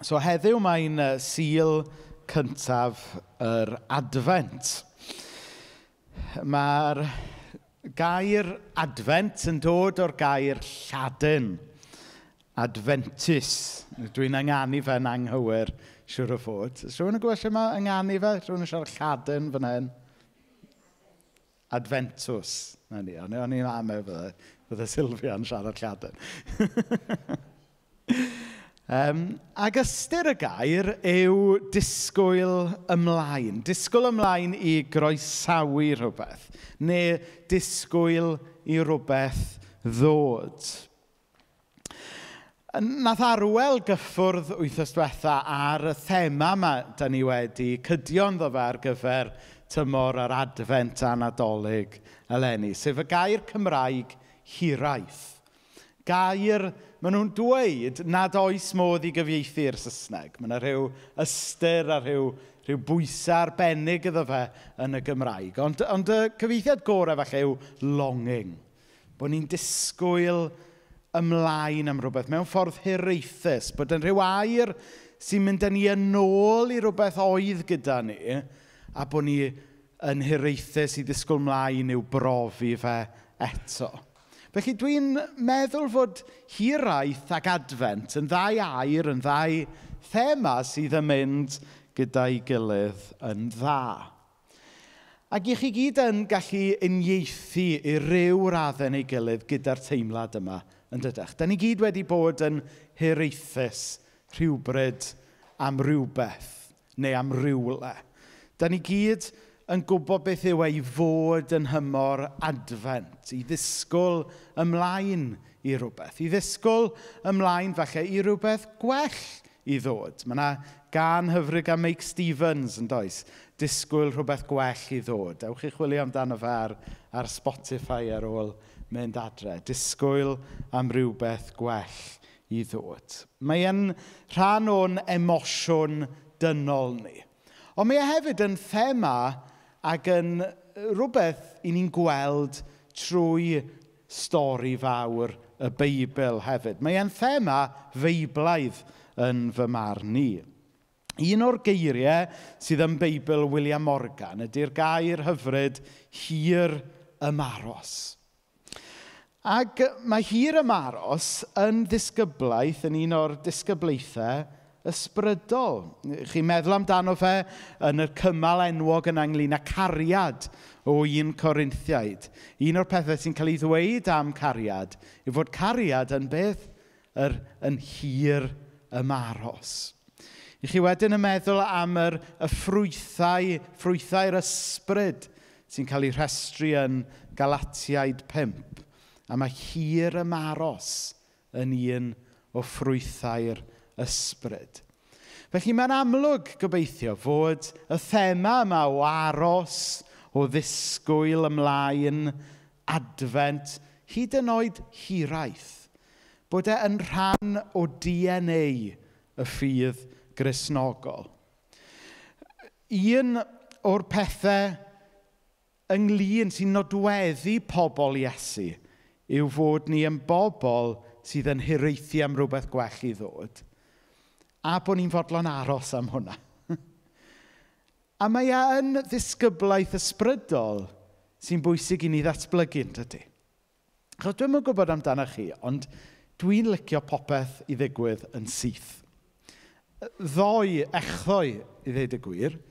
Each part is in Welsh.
So heddiw mae'n Sul cyntaf yr Advent. Mae'r gair Advent yn dod o'r gair Lladin, Adventus. Dwi'n ynganu fe'n anghywir, siwr o fod. Rwy'n yn gwybod lle mae ynganu fe? Rwy'n yn siarad Lladin fan hyn. Adventus. O'n i'n am fydde Sylfia'n siarad Lladin. Ac ystyr y gair yw disgwyl ymlaen. Disgwyl ymlaen i groesawu rhywbeth. Neu disgwyl i rhywbeth ddod. Nath Arwel gyffwrdd wythnos diwetha ar y thema yma da ni wedi cydio ynddo fe ar gyfer tymor yr Advent a Nadolig eleni, sef y gair Cymraeg hiraeth. Gair, maen nhw'n dweud nad oes modd i gyfieithu'r Saesneg. Mae yna rhyw ystyr a rhyw bwysau arbennig iddo fe yn y Gymraeg. Ond y cyfieithiad gorau falle yw longing. Bod ni'n disgwyl ymlaen am rhywbeth mewn ffordd hiraethus. Bod yn rhyw air sy'n mynd â ni yn ôl i rhywbeth oedd gyda ni a bod ni yn hiraethus i ddisgwyl ymlaen i'w brofi fe eto. Felly dwi'n meddwl fod hiraeth ac Advent yn ddau air, yn ddau thema sydd yn mynd gyda'i gilydd yn dda. Ac i chi gyd yn gallu uniaethu i ryw raddau neu gilydd gyda'r teimlad yma yn dydych. Da ni gyd wedi bod yn hiraethus rhywbryd am rhywbeth neu am rywle. Da ni gyd yn gwybod beth yw ei fod yn hymor Advent, i ddisgwyl ymlaen i rhywbeth, i ddisgwyl ymlaen falle i rhywbeth gwell i ddod. Mae yna gan hyfryd gan Meic Stevens yn does, disgwyl rhywbeth gwell i ddod. Ewch i chwilio amdano fe ar Spotify ar ôl mynd adre. Disgwyl am rhywbeth gwell i ddod. Mae e'n rhan o'n emosiwn dynol ni. Ond mae e hefyd yn thema ac yn rhywbeth i ni'n gweld trwy stori fawr y Beibl hefyd. Mae e'n thema feiblaidd yn fy marn ni. Un o'r geiriau sydd yn Beibl William Morgan ydy'r gair hyfryd hir ymaros. Ac mae hir ymaros yn ddisgyblaeth, yn un o'r disgyblaethau ysbrydol. Chi'n meddwl amdano fe yn y cymal enwog yn ynglyn â cariad o 1 Corinthiaid. Un o'r pethau sy'n cael ei ddweud am cariad yw fod cariad yn beth yn hir ymaros. I chi wedyn yn meddwl am y ffrwythau'r ysbryd sy'n cael ei rhestru yn Galatiaid 5. A mae hir ymaros yn un o ffrwythau'r ysbryd. Felly mae'n amlwg gobeithio fod y thema yma o aros, o ddisgwyl ymlaen, Advent, hyd yn oed hiraeth. Bod e yn rhan o DNA y ffydd Gristnogol. Un o'r pethau ynglyn sy'n nodweddu pobl Iesu yw fod ni yn bobl sydd yn hiraethu am rhywbeth gwell i ddod. A bod ni'n fodlon aros am hwnna. A mae yn ddisgyblaeth ysbrydol sy'n bwysig i ni ddatblygu yn dydy. Chos dwi'm yn gwybod amdano chi, ond dwi'n licio popeth i ddigwydd yn syth. Echddoe i ddeud y gwir,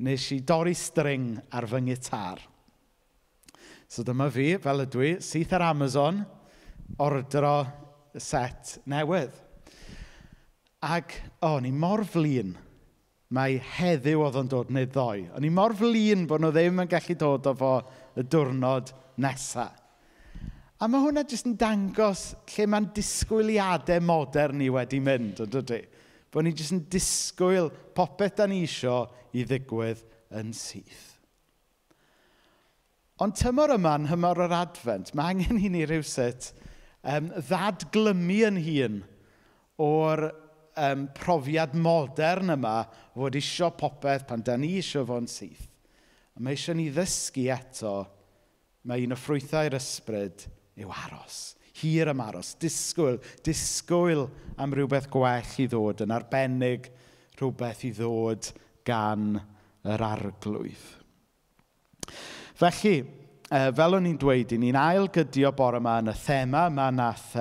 nes i dorri string ar fy ngitar. So dyma fi, fel ydw i, syth ar Amazon, ordro set newydd. Ac, o'n i mor flin, mae heddiw oedd yn dod neu ddoe. O'n i mor flin bod nhw ddim yn gallu dod o fo y diwrnod nesaf. A mae hwnna jyst yn dangos lle mae'n disgwyliadau modern ni wedi mynd, yn dydy? Bod ni jyst yn disgwyl popeth da ni isio i ddigwydd yn syth. Ond tymor yma'n hymor yr Advent, mae angen i ni rywsut ddadglymu yn hun o'r profiad modern yma fod isio popeth pan da ni isio fo'n syth. A mae eisiau ni ddysgu eto, mae un o ffrwythau'r ysbryd yw aros. Hir am aros, disgwyl am rhywbeth gwell i ddod, yn arbennig rhywbeth i ddod gan yr arglwydd. Felly, fel o'n i'n dweud, ni'n ailgydio bore yma yn y thema yma nath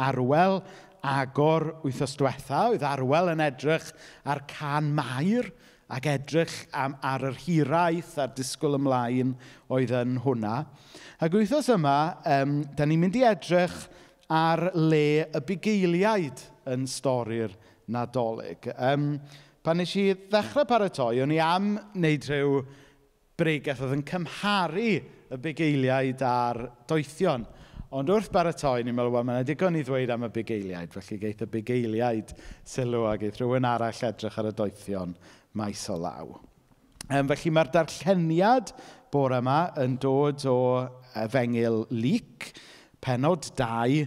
Arwel agor wythnos diwetha. Oedd Arwel yn edrych ar Can Mair ac edrych ar yr hiraeth a'r disgwyl ymlaen oedd yn hwnna. Ac wythnos yma, da ni'n mynd i edrych ar le y bugeiliaid yn stori'r Nadolig. Pan nes i ddechrau paratoi, o'n i am wneud rhyw bregaeth oedd yn cymharu y bugeiliaid a'r doethion. Ond wrth baratoi, ni'n meddwl, wel, mae'n digon i ddweud am y bugeiliaid, felly geith y bugeiliaid sylw a geith rhywun arall edrych ar y doethion maes o law. Felly mae'r darlleniad bore yma yn dod o Efengyl Luc, pennod 2,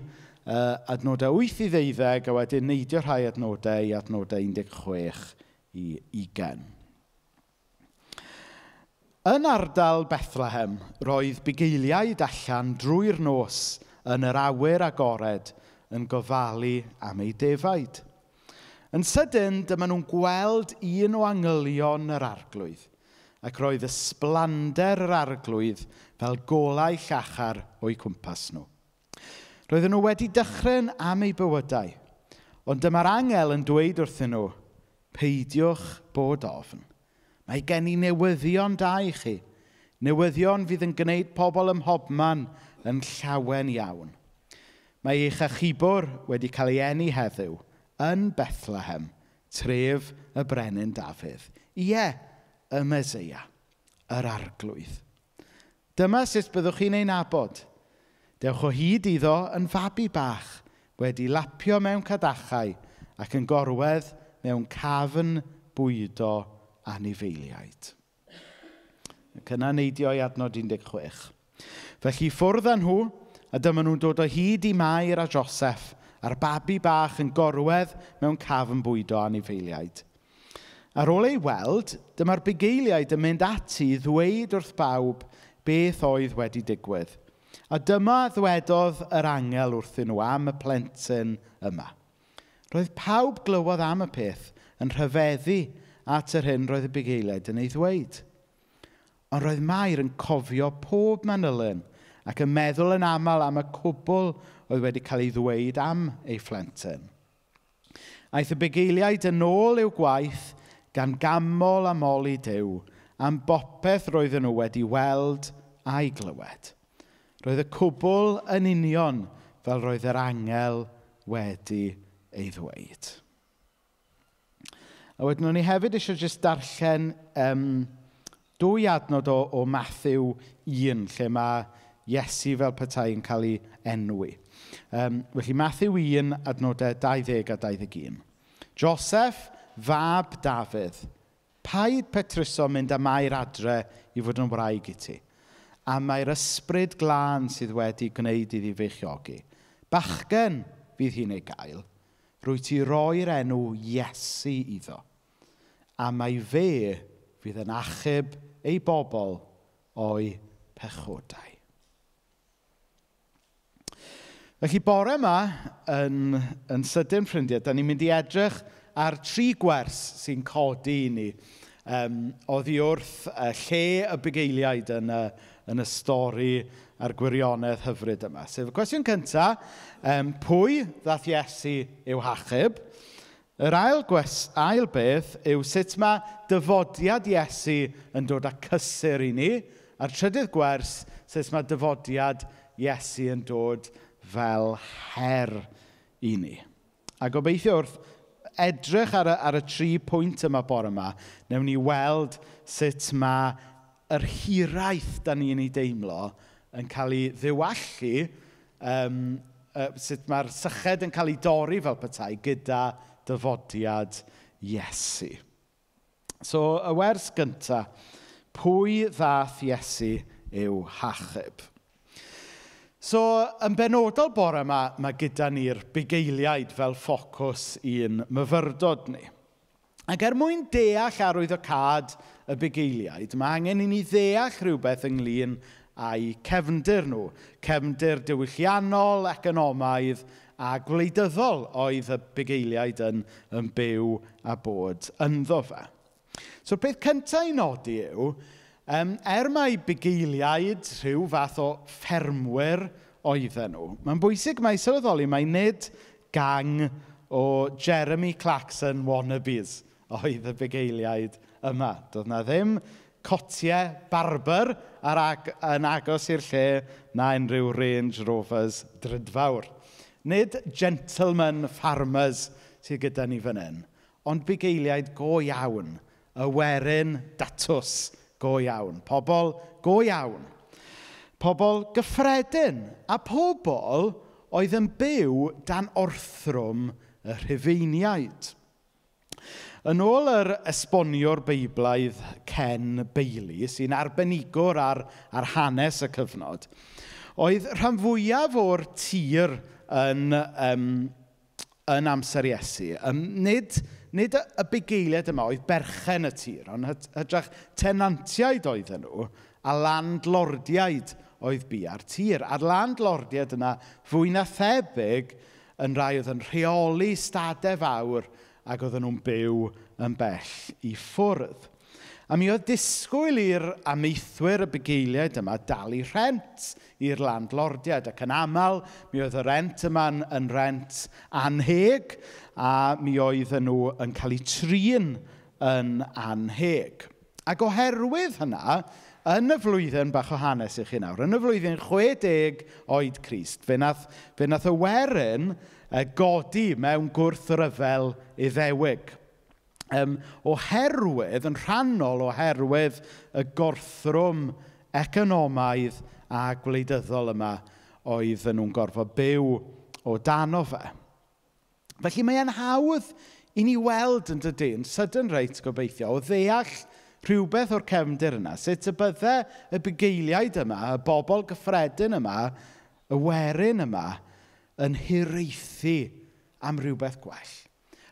adnodau 8 i 12, a wedyn neidio rhai adnodau i adnodau 16 i 20. Yn ardal Bethlehem, roedd bugeiliaid allan drwy'r nos yn yr awyr agored yn gofalu am ei defaid. Yn sydyn, dyma nhw'n gweld un o angylion yr arglwydd, ac roedd ysblander yr arglwydd fel golau llachar o'i cwmpas nhw. Roedden nhw wedi dychryn am eu bywydau, ond dyma'r angel yn dweud wrthyn nhw, peidiwch bod ofn. Mae gen i newyddion da i chi, newyddion fydd yn gwneud pobl ym mhobman yn llawen iawn. Mae eich achubwr wedi cael ei eni heddiw yn Bethlehem, tref y brenin Dafydd. Ie, y Meseia, yr arglwydd. Dyma sut byddwch chi'n ei nabod. Dewch o hyd iddo yn fabi bach, wedi lapio mewn cadachau ac yn gorwedd mewn cafn bwydo anifeiliaid. Ac yna neidio i adnod 16. Felly ffwrdd â nhw, a dyma nhw'n dod o hyd i Mair a Joseph, a'r babi bach yn gorwedd mewn cafn bwydo anifeiliaid. Ar ôl ei weld, dyma'r bugeiliaid yn mynd ati i ddweud wrth bawb beth oedd wedi digwydd. A dyma ddwedodd yr angel wrthyn nhw am y plentyn yma. Roedd pawb glywodd am y peth yn rhyfeddu at yr hyn roedd y bugeiliaid yn ei ddweud. Ond roedd Mair yn cofio pob manylyn ac yn meddwl yn aml am y cwbl oedd wedi cael ei ddweud am ei phlentyn. Aeth y bugeiliaid yn ôl i'w gwaith gan gamol a moli Duw am bopeth roedden nhw wedi weld a'i glywed. Roedd y cwbl yn union fel roedd yr angel wedi ei ddweud. A wedyn, o'n i hefyd eisiau jyst darllen 2 adnod o Mathew 1, lle mae Iesu fel petai yn cael ei enwi. Felly Mathew 1, adnodau 20 a 21. Joseph, fab Dafydd, paid petruso mynd â Mair adre i fod yn wraig i ti, a mae'r ysbryd glân sydd wedi gwneud iddi feichiogi. Bachgen fydd hi'n ei gael, rwy ti roi'r enw Iesu iddo, a mae fe fydd yn achub ei bobl o'i pechodau. Felly bore yma, yn sydyn ffrindiau, da ni'n mynd i edrych ar 3 gwers sy'n codi i ni. Oddi wrth lle y bugeiliaid yn y stori a'r gwirionedd hyfryd yma. Sef y cwestiwn cyntaf, pwy ddaeth Iesu i'w hachub? Yr ail beth yw sut mae dyfodiad Iesu yn dod â cysur i ni. A'r trydydd gwers, sut mae dyfodiad Iesu yn dod fel her i ni. A gobeithio wrth edrych ar y 3 pwynt yma bore yma, newn ni weld sut mae yr hiraeth da ni'n ei deimlo yn cael ei ddiwallu, sut mae'r syched yn cael ei dorri fel petai gyda dyfodiad Iesu. So, y wers gyntaf, pwy ddaeth Iesu i'w hachub? So, yn benodol bore yma, mae gyda ni'r bugeiliaid fel ffocws i'n myfyrdod ni. Ac mwyn deall arwyddocad y bugeiliaid, mae angen i ni ddeall rhywbeth ynglyn a'u cefndir nhw. Cefndir diwylliannol, economaidd a gwleidyddol oedd y bugeiliaid yn byw a bod ynddo fe. So'r peth cyntaf i nodi yw, mai bugeiliaid rhyw fath o ffermwyr oedden nhw, mae'n bwysig mai sylweddoli mai nid gang o Jeremy Clarkson wannabes oedd y bugeiliaid yma. Doedd na ddim cotiau barber yn agos i'r lle na unrhyw Range Rovers drydfawr. Nid gentleman farmers sydd gyda ni fan hyn, ond bugeiliaid go iawn, y werin datws go iawn, pobl go iawn, pobl gyffredin, a pobl oedd yn byw dan orthrwm y Rhufeiniaid. Yn ôl yr esboniwr Beiblaidd Ken Bailey, sy'n arbenigwr ar hanes y cyfnod, oedd rhan fwyaf o'r tir yn amser Iesu. Nid y bugeiliaid yma oedd berchen y tir, ond hytrach tenantiaid oedden nhw, a landlordiaid oedd bu ar tir. A'r landlordiaid yna fwy na thebyg yn rai oedd yn rheoli stadau fawr ac oedden nhw'n byw yn bell i ffwrdd. A mi oedd disgwyl i'r amaethwyr y bugeiliaid yma dalu rhent i'r landlordiaid, ac yn aml mi oedd y rent yma'n rent anheg, a mi oedden nhw yn cael eu trin yn anheg. Ac oherwydd hynna, yn y flwyddyn bach o hanes i chi nawr, yn y flwyddyn 60 oed Crist, fe nath y werin godi mewn gwrthryfel Iddewig. Oherwydd, yn rhannol oherwydd y gorthrwm economaidd a gwleidyddol yma oedden nhw'n gorfod byw o dano fe. Felly mae'n hawdd i ni weld yn dydyn, sydyn reit gobeithio, o ddeall rhywbeth o'r cefndir yna, sut y bydde y bugeiliaid yma, y bobl gyffredin yma, y werin yma, yn hiraethu am rhywbeth gwell.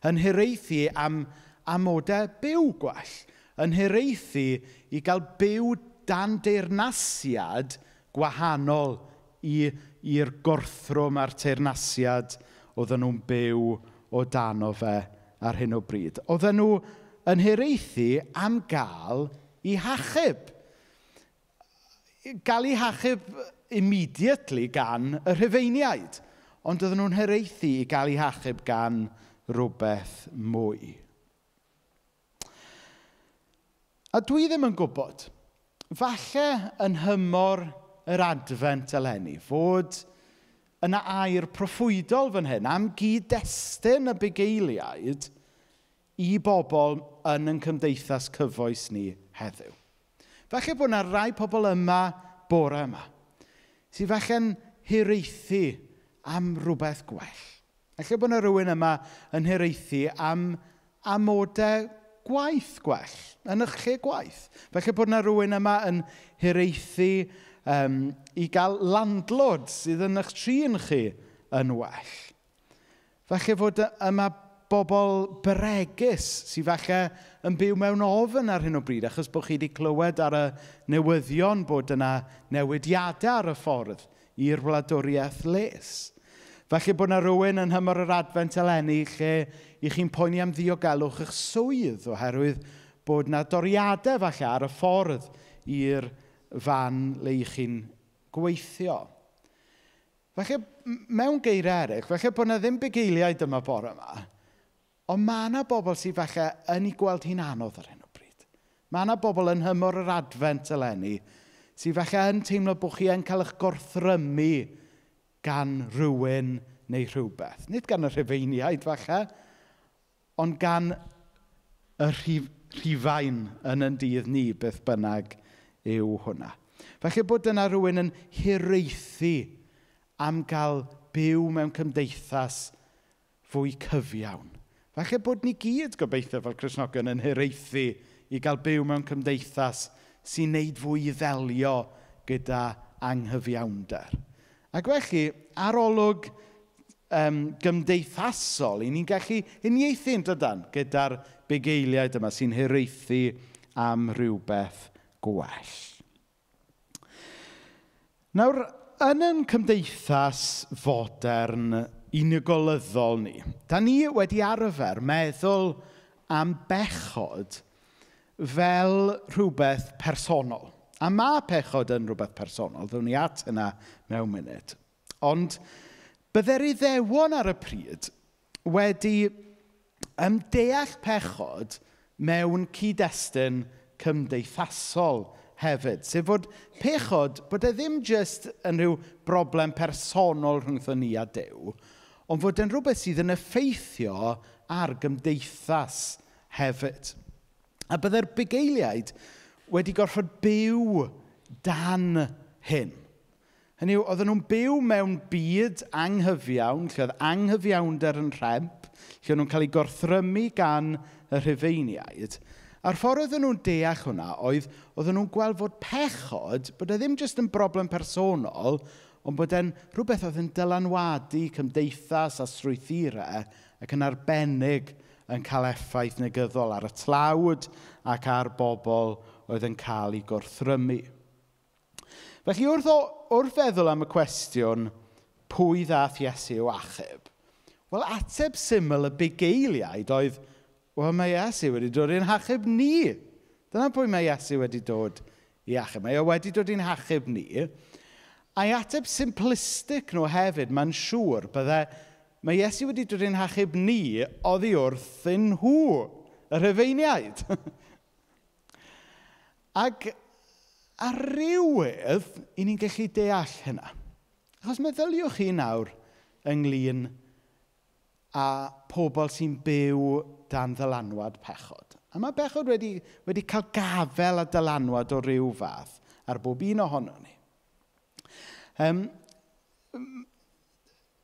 Yn hiraethu am amodau byw gwell. Yn hiraethu i gael byw dan deyrnasiad gwahanol i'r gorthrwm a'r teyrnasiad oedden nhw'n byw o dano fe ar hyn o bryd. Oedden nhw yn hiraethu am gael eu hachub. Gael eu hachub immediately gan y Rhufeiniaid. Ond oedden nhw'n hiraethu i gael eu hachub gan rhywbeth mwy. A dwi ddim yn gwybod, falle yn hymor yr advent eleni, fod yna air proffwydol fan hyn am gyd-destun y bugeiliaid i bobl yn cymdeithas cyfoes ni heddiw. Falle bod yna rai pobl yma bore yma, sydd falle'n hiraethu am rhywbeth gwell. Falle bod yna rhywun yma yn hiraethu am amodau gwaith gwell, yn eich lle gwaith. Falle bod yna rhywun yma yn hiraethu i gael landlord sydd yn eich trin chi yn well. Falle fod yma bobl bregus sydd falle yn byw mewn ofn ar hyn o bryd, achos bod chi wedi clywed ar y newyddion bod yna newidiadau ar y ffordd i'r wladwriaeth les. Falle bod yna rhywun yn hymor yr advent eleni lle i chi'n poeni am ddiogelwch eich swydd oherwydd bod yna doriadau falle ar y ffordd i'r fan le i chi'n gweithio. Falle mewn geiriau eraill, falle bod yna ddim bugeiliaid yma bore yma, ond mae yna bobl sydd falle yn ei gweld hi'n anodd ar hyn o bryd. Mae yna bobl yn hymor yr advent eleni sydd falle yn teimlo bod chi yn cael eich gorthrymu gan rhywun neu rhywbeth. Nid gan y Rhufeiniaid falle, ond gan y Rhufain yn dydd ni, beth bynnag yw hwnna. Falle bod yna rhywun yn hiraethu am gael byw mewn cymdeithas fwy cyfiawn. Falle bod ni gyd gobeithio fel Cristnogion yn hiraethu i gael byw mewn cymdeithas sy'n neud fwy i ddelio gyda anghyfiawnder. Ac felly, ar olwg gymdeithasol, i ni'n gallu uniaethu'n dydan gyda'r bugeiliaid yma sy'n hiraethu am rhywbeth gwell. Nawr, yn ein cymdeithas fodern unigolyddol ni, da ni wedi arfer meddwl am bechod fel rhywbeth personol. A mae pechod yn rhywbeth personol, ddwn ni at yna mewn munud. Ond byddai'r Iddewon ar y pryd wedi deall pechod mewn cyd-destun cymdeithasol hefyd. Sef fod pechod, bod e ddim jyst yn rhyw broblem personol rhwngthon ni a Duw, ond fod e'n rhywbeth sydd yn effeithio ar gymdeithas hefyd. A byddai'r bugeiliaid wedi gorfod byw dan hyn. Hynny yw, oedden nhw'n byw mewn byd anghyfiawn, lle oedd anghyfiawnder yn rhemp, lle oedd nhw'n cael eu gorthrymu gan y Rhufeiniaid. A'r ffordd oedden nhw'n deall hwnna oedd, oedden nhw'n gweld fod pechod, bod e ddim jyst yn broblem personol, ond bod e'n rhywbeth oedd yn dylanwadu cymdeithas a strwythurau ac yn arbennig yn cael effaith negyddol ar y tlawd ac ar bobl oedd yn cael ei gorthrymu. Felly wrth feddwl am y cwestiwn pwy ddaeth Iesu i'w achub, wel, ateb syml y bugeiliaid oedd, wel, mae Iesu wedi dod i'n hachub ni. Dyna pwy mae Iesu wedi dod i achub. Mae wedi dod i'n hachub ni. A'i ateb simplistic nhw hefyd, mae'n siŵr, mae Iesu wedi dod i'n hachub ni oddi wrth nhw, y Rhufeiniaid. Ac ar rywydd, i ni'n gallu deall hynna. Achos meddyliwch chi nawr ynglyn â pobl sy'n byw dan ddylanwad pechod. A mae pechod wedi cael gafel a dylanwad o ryw fath ar bob un ohono ni.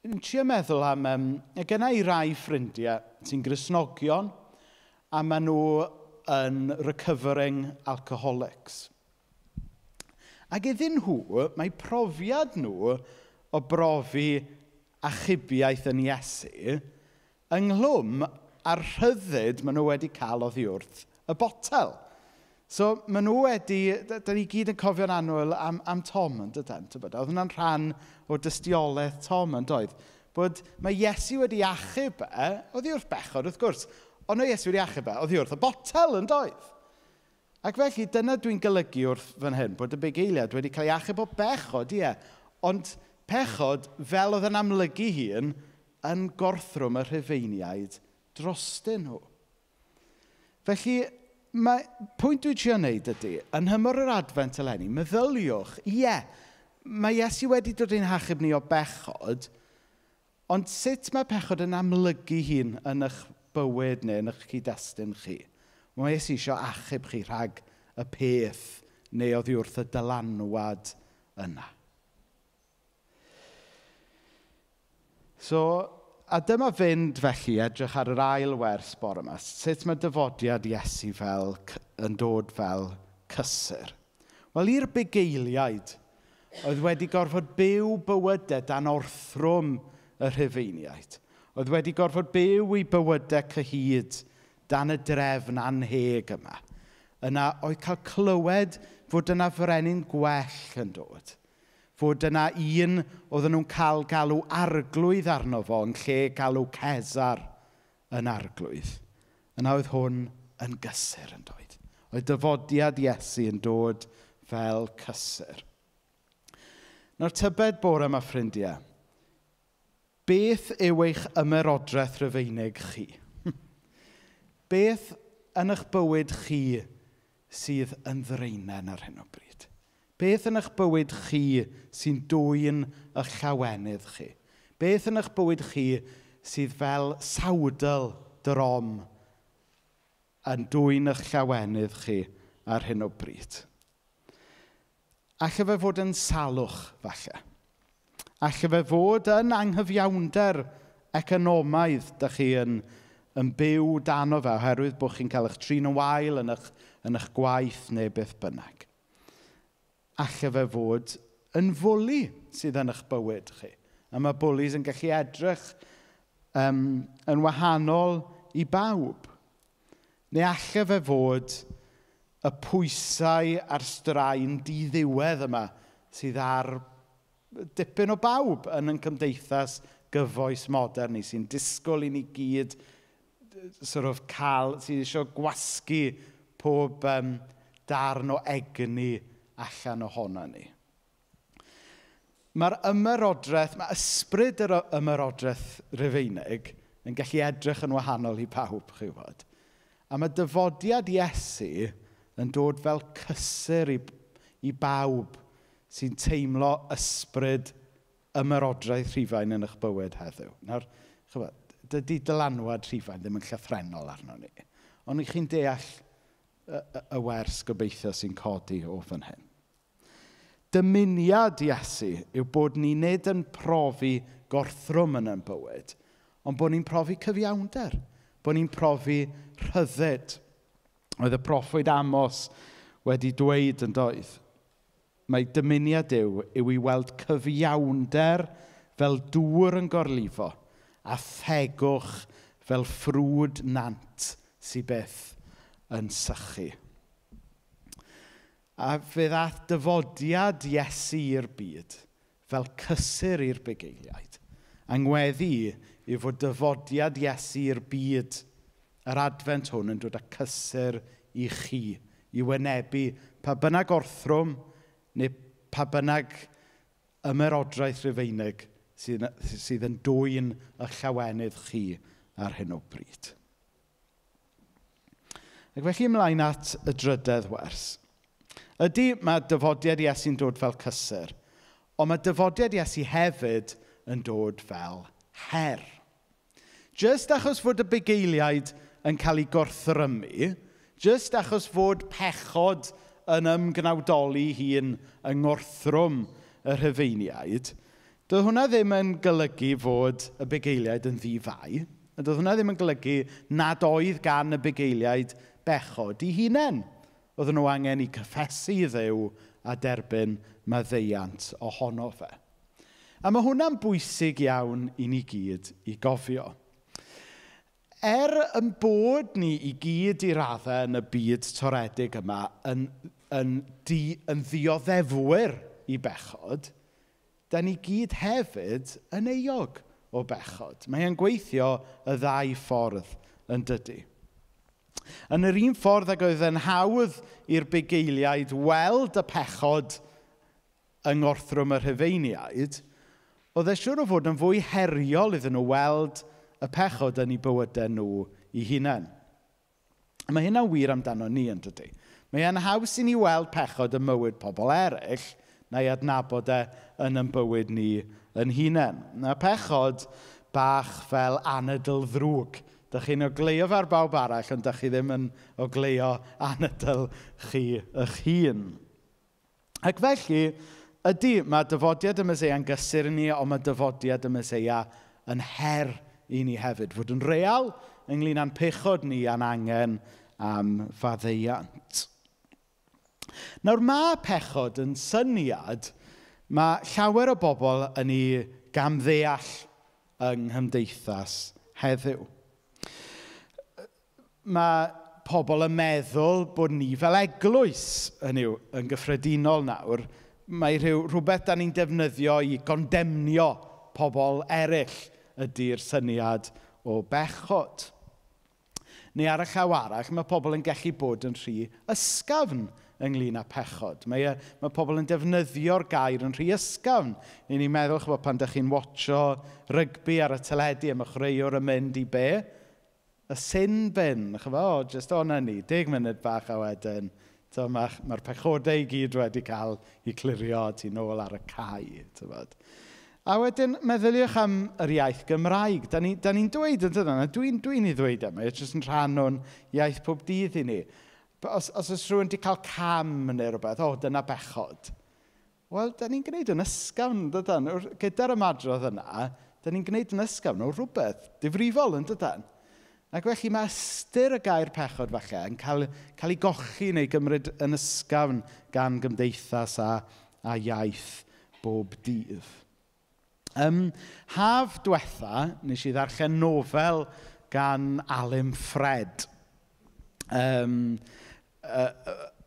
Yn trio meddwl am, gyda i rai ffrindiau sy'n Gristnogion, a maen nhw yn recovering alcoholics. Ac iddyn nhw, mae profiad nhw o brofi achubiaeth yn Iesu ynglwm a'r rhyddid maen nhw wedi cael oddi wrth y botel. So, maen nhw wedi, da ni gyd yn cofio'n annwyl am Tom yn dydyn. Oedd hwnna'n rhan o dystiolaeth Tom yn doedd. Bod mae Iesu wedi achub oddi wrth bechod, wrth gwrs. Ond o Iesu wedi achub oddi wrth y botel yn doedd. Ac felly, dyna dwi'n golygu wrth fan hyn, bod y bugeiliad wedi cael ei achub o bechod, ie. Ond pechod, fel oedd yn amlygu hun, yn gorthrwm y Rhufeiniaid drostyn nhw. Felly, pwynt dwi'n trio wneud ydy, yn hymor yr advent eleni, meddyliwch, ie, mae Iesu wedi dod i'n hachub ni o bechod, ond sut mae pechod yn amlygu hun yn eich bywyd neu yn eich cyd-destun chi? Mae Iesu eisiau achub chi rhag y peth neu oddi wrth y dylanwad yna. So, a dyma fynd felly edrych ar yr ail wers bore yma. Sut mae dyfodiad Iesu yn dod fel cysur? Wel, i'r bugeiliaid oedd wedi gorfod byw bywydau dan orthrwm y Rhufeiniaid. Oedd wedi gorfod byw i bywydau cyhyd dan y drefn anheg yma. Yna oedd cael clywed fod yna frenin gwell yn dod. Fod yna un oedden nhw'n cael galw arglwydd arno fo yn lle galw Cesar yn arglwydd. Yna oedd hwn yn gysur yn dod. Oedd dyfodiad Iesu yn dod fel cysur. Nawr tybed bore yma ffrindiau, beth yw eich ymerodraeth Rhufeinig chi? Beth yn eich bywyd chi sydd yn ddreinen ar hyn o bryd? Beth yn eich bywyd chi sy'n dwyn eich llawenydd chi? Beth yn eich bywyd chi sydd fel sawdl drom yn dwyn eich llawenydd chi ar hyn o bryd? Alla fe fod yn salwch falle. Alla fe fod yn anghyfiawnder economaidd dych chi yn byw dano fe oherwydd bod chi'n cael eich trin yn wael yn eich gwaith neu beth bynnag. Alla fe fod yn fwli sydd yn eich bywyd chi. A mae bwlis yn gallu edrych yn wahanol i bawb. Neu alla fe fod y pwysau a'r straen di-ddiwedd yma sydd ar dipyn o bawb yn cymdeithas gyfoes modern ni sy'n disgwyl i ni gyd sydd eisiau gwasgu pob darn o egni allan ohona ni. Mae ysbryd yr ymerodraeth Rufeinig yn gallu edrych yn wahanol i pawb, chi wybod. A mae dyfodiad Iesu yn dod fel cysur i bawb sy'n teimlo ysbryd ymerodraeth Rhufain yn eich bywyd heddiw. Nawr, dydy dylanwad Rhufain ddim yn llythrenol arno ni. Ond chi'n deall y wers gobeithio sy'n codi o fan hyn. Dymuniad Iesu yw bod ni nid yn profi gorthrwm yn ein bywyd, ond bod ni'n profi cyfiawnder, bod ni'n profi rhyddid. Oedd y proffwyd Amos wedi dweud yn doedd, mae dymuniad yw i weld cyfiawnder fel dŵr yn gorlifo a thegwch fel ffrwd nant sy'n byth yn sychu. A fe ddaeth dyfodiad Iesu i'r byd fel cysur i'r bugeiliaid. Angweddi yw fod dyfodiad Iesu i'r byd yr advent hwn yn dod â cysur i chi, i wynebu pa bynnag orthrwm neu pa bynnag ymerodraeth Rufeinig sydd yn dwyn y llawenydd chi ar hyn o bryd. Ac felly ymlaen at y drydedd wers. Ydy mae dyfodiad Iesu'n dod fel cysur, ond mae dyfodiad Iesu hefyd yn dod fel her. Jyst achos fod y bugeiliaid yn cael ei gorthrymu, jyst achos fod pechod yn ymgnawdoli hun yng ngorthrwm y Rhufeiniaid, doedd hwnna ddim yn golygu fod y bugeiliaid yn ddifau. Doedd hwnna ddim yn golygu nad oedd gan y bugeiliaid bechod i hunain. Oedden nhw angen i cyffesu Dduw a derbyn maddeuant ohono fe. A mae hwnna'n bwysig iawn i ni gyd i gofio. Yn bod ni i gyd i raddau yn y byd toredig yma yn ddioddefwyr i bechod, da ni gyd hefyd yn euog o bechod. Mae'n gweithio y ddau ffordd yn dydy. Yn yr un ffordd ac oedd yn hawdd i'r bugeiliaid weld y pechod yng ngorthrwm y Rhufeiniaid, oedd e siŵr o fod yn fwy heriol iddyn nhw weld y pechod yn eu bywydau nhw eu hunain. Mae hynna'n wir amdano ni yn dydy. Mae'n haws i ni weld pechod yn mywyd pobl eraill neu adnabod e yn ein bywyd ni yn hunain. Na pechod bach fel anadl ddrwg. Dych chi'n ogleuo fer bawb arall, ond dych chi ddim yn ogleuo anadl chi eich hun. Ac felly, ydy, mae dyfodiad y Meseia yn gysur i ni, ond mae dyfodiad y Meseia yn her i ni hefyd. Fod yn real ynglyn â'n pechod ni a'n angen am faddeuant. Nawr mae pechod yn syniad, mae llawer o bobl yn ei gamddeall yng nghymdeithas heddiw. Mae pobl yn meddwl bod ni fel eglwys yn gyffredinol nawr, mae rhywbeth da ni'n defnyddio i gondemnio pobl eraill ydy'r syniad o bechod. Neu ar y llaw arall, mae pobl yn gallu bod yn rhy ysgafn ynglyn â pechod. Mae pobl yn defnyddio'r gair yn rhy ysgafn. I ni'n meddwl pan ydych chi'n watcho rygbi ar y teledu a mae chwaraewr yn mynd i be? Y sin bin. Jyst o'na ni, 10 munud bach a wedyn. Mae'r pechodau i gyd wedi cael eu clirio tu nôl ar y cae. A wedyn, meddyliwch am yr iaith Gymraeg. Da ni'n dweud yn dydyn, dwi'n ei ddweud yma, jyst yn rhan o'n iaith pob dydd i ni. Os oes rhywun wedi cael cam neu rhywbeth, dyna bechod. Wel, da ni'n gwneud yn ysgafn, dydyn. Gyda'r ymadrodd yna, da ni'n gwneud yn ysgafn o rhywbeth difrifol yn dydyn. Ac felly mae ystyr y gair pechod falle yn cael ei gochi neu gymryd yn ysgafn gan gymdeithas a iaith bob dydd. Haf diwetha, nes i ddarllen nofel gan Alun Ffred.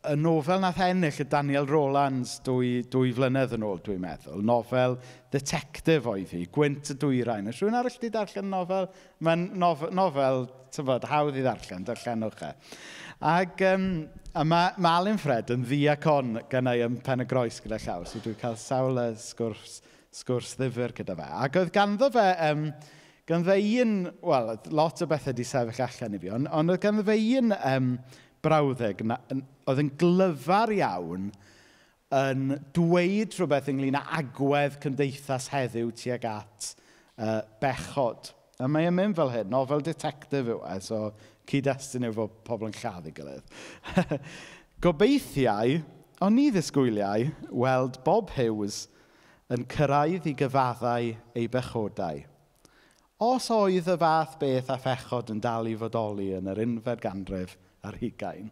y nofel nath ennill y Daniel Rowlands dwy flynedd yn ôl, dwi'n meddwl. Nofel detective oedd hi, Gwynt y Dwyrain. Ys rhywun arall wedi darllen nofel? Mae'n nofel, tyfod, hawdd i darllenwch e. Ac mae Alun Fred yn ddiacon gynnau ym Pen y Groes gyda llaw, so dwi'n cael sawl sgwrs ddifyr gyda fe. Ac oedd ganddo fe, wel, lot o bethau wedi sefyll allan i fi, ond oedd ganddo fe brawddeg oedd yn glyfar iawn yn dweud rhywbeth ynglyn â agwedd cymdeithas heddiw tuag at bechod. A mae e'n mynd fel hyn, nofel detective yw e, so cyd-destun yw fod pobl yn lladd ei gilydd. Gobeithiau, ond ni ddisgwyliau, weld Bob Hughes yn cyrraedd i gyfaddau ei bechodau. Os oedd y fath beth a phechod yn dal i fodoli yn yr 11th ganrif ar 20.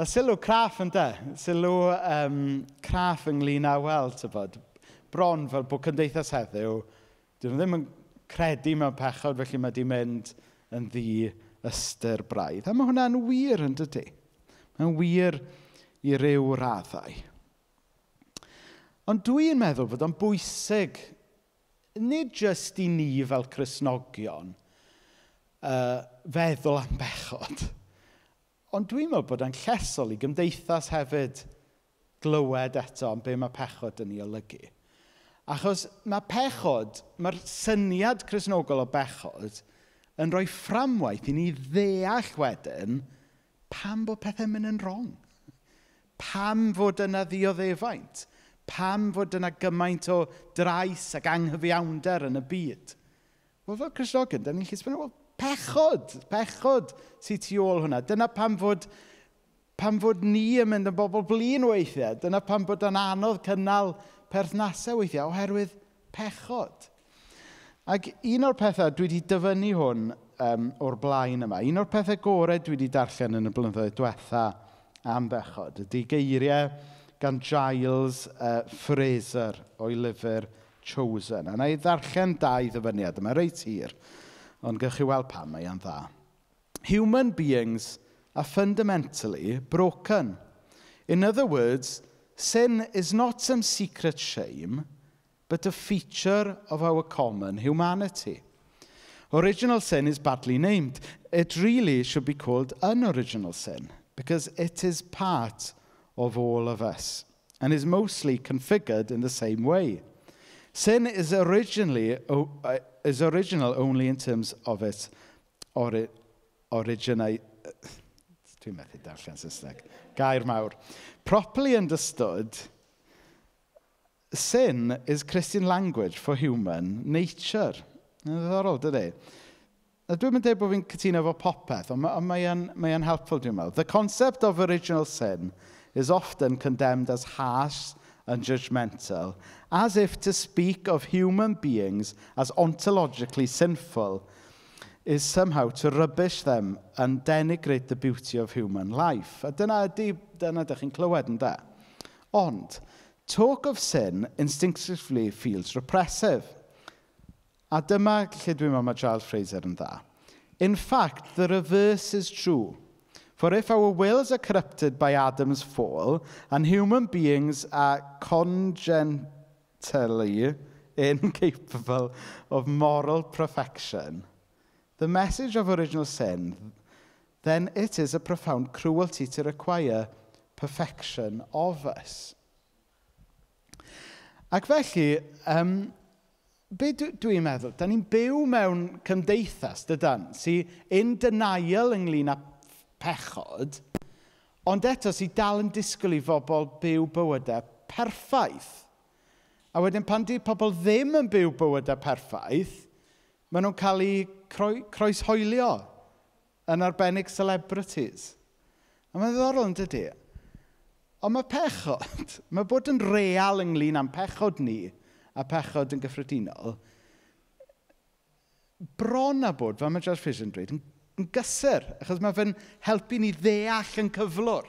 A sylw craff yn de, sylw craff ynglyn â wel, tybod, bron fel bod cymdeithas heddiw, dyn nhw ddim yn credu mewn pechod, felly mae wedi mynd yn ddi-ystyr braidd. A mae hwnna'n wir yn dydy. Mae'n wir i ryw raddau. Ond dwi'n meddwl bod o'n bwysig, nid jyst i ni fel Cristnogion, feddwl am bechod. Ond dwi'n meddwl bod e'n llesol i gymdeithas hefyd glywed eto am be mae pechod yn ei olygu. Achos mae pechod, mae'r syniad Cristnogol o bechod yn rhoi fframwaith i ni ddeall wedyn pam bod pethau'n mynd yn wrong. Pam fod yna ddioddefaint. Pam fod yna gymaint o drais ac anghyfiawnder yn y byd. Wel, fel Cristnogion, da ni'n gallu sbynnu, pechod sy'n tu ôl hwnna. Dyna pam fod ni yn mynd yn bobl blin weithiau. Dyna pam bod yn anodd cynnal perthnasau weithiau oherwydd pechod. Ac un o'r pethau dwi wedi dyfynnu hwn o'r blaen yma, un o'r pethau gorau dwi wedi darllen yn y blynyddoedd diwetha am bechod, ydy geiriau gan Giles Fraser o'i lyfr Chosen. A na i ddarllen 2 ddyfyniad yma reit hir, ond gewch chi weld pam mae e'n dda. Human beings are fundamentally broken. In other words, sin is not some secret shame, but a feature of our common humanity. Original sin is badly named. It really should be called unoriginal sin, because it is part of all of us, and is mostly configured in the same way. Sin is original only in terms of its originate. Dwi'n methu darllen Saesneg. Gair mawr. Properly understood, sin is Christian language for human nature. Ddiddorol, dydy? Dwi'n mynd dweud bod fi'n cytuno efo popeth, ond mae'n helpful, dwi'n meddwl. The concept of original sin is often condemned as harsh and judgmental, as if to speak of human beings as ontologically sinful is somehow to rubbish them and denigrate the beauty of human life. A dyna ydych chi'n clywed yn da. Ond, talk of sin instinctively feels repressive. A dyma lle dwi'n meddwl mae Giles Fraser yn dda. In fact, the reverse is true. For if our wills are corrupted by Adam's fall, and human beings are congenitally incapable of moral perfection, the message of original sin, then it is a profound cruelty to require perfection of us. Ac felly, be dwi'n meddwl? Da ni'n byw mewn cymdeithas, dydan, sy'n in denial ynglyn â pechod, ond eto sy'n dal yn disgwyl i bobl byw bywydau perffaith. A wedyn pan di pobl ddim yn byw bywydau perffaith, maen nhw'n cael eu croeshoelio yn arbennig celebrities. A mae'n ddiddorol yn dydy. Ond mae pechod, mae bod yn real ynglyn â'n pechod ni a pechod yn gyffredinol, bron a bod, fel mae Giles Fraser yn dweud, yn gysur, achos mae fe'n helpu ni ddeall yn cyflwr.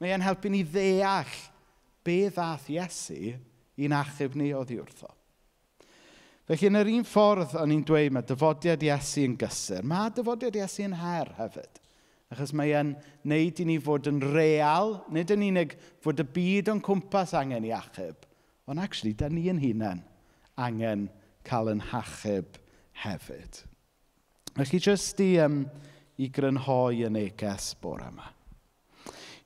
Mae'n helpu ni ddeall be ddath Iesu i'n achub ni oddi wrtho. Felly, yn yr un ffordd o'n i'n dweud mae dyfodiad Iesu yn gysur, mae dyfodiad Iesu yn her hefyd. Achos mae e'n neud i ni fod yn real, nid yn unig fod y byd o'n cwmpas angen i achub, ond actually, da ni yn hunain angen cael yn hachub hefyd. Felly jyst i grynhoi y neges bore yma.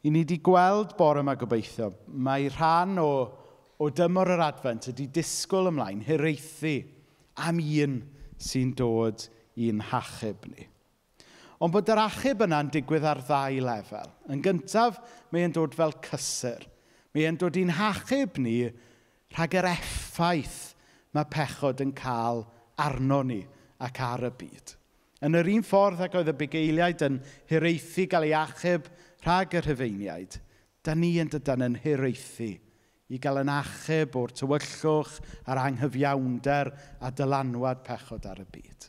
I ni wedi gweld bore yma gobeithio, mae rhan o dymor yr Advent ydy disgwyl ymlaen, hiraethu am un sy'n dod i'n hachub ni. Ond bod yr achub yna'n digwydd ar ddau lefel. Yn gyntaf, mae e'n dod fel cysur. Mae e'n dod i'n hachub ni rhag yr effaith mae pechod yn cael arno ni ac ar y byd. Yn yr un ffordd ac oedd y bugeiliaid yn hiraethu gael ei achub rhag yr Rhufeiniaid, da ni yn dydan yn hiraethu i gael yn achub o'r tywyllwch, a'r anghyfiawnder a dylanwad pechod ar y byd.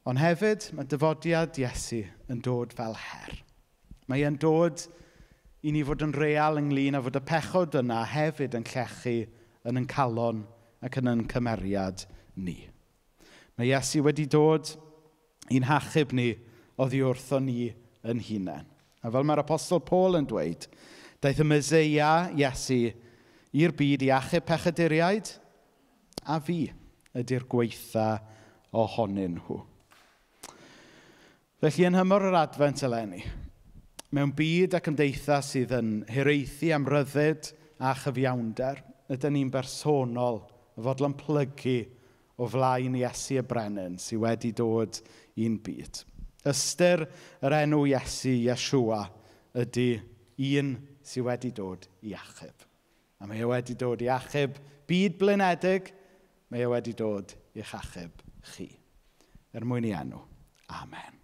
Ond hefyd, mae dyfodiad Iesu yn dod fel her. Mae e'n dod i ni fod yn real ynglyn â fod y pechod yna hefyd yn llechu yn ein calon ac yn ein cymeriad ni. Mae Iesu wedi dod i'n hachub ni oddi wrtho ni yn hunain. A fel mae'r apostol Paul yn dweud, daeth y Meseia Iesu i'r byd i achub pechaduriaid, a fi ydy'r gweitha ohonyn nhw. Felly yn hymor yr Advent eleni, mewn byd ac ymdeithas sydd yn hiraethu am ryddid a chyfiawnder, ydyn ni'n bersonol y fodlon plygu o flaen Iesu y brenin sydd wedi dod i'n byd. Ystyr yr enw Iesu, Iesua, ydy un sydd wedi dod i achub. A mae e wedi dod i achub byd blinedig, mae e wedi dod i'ch achub chi. Er mwyn ei enw. Amen.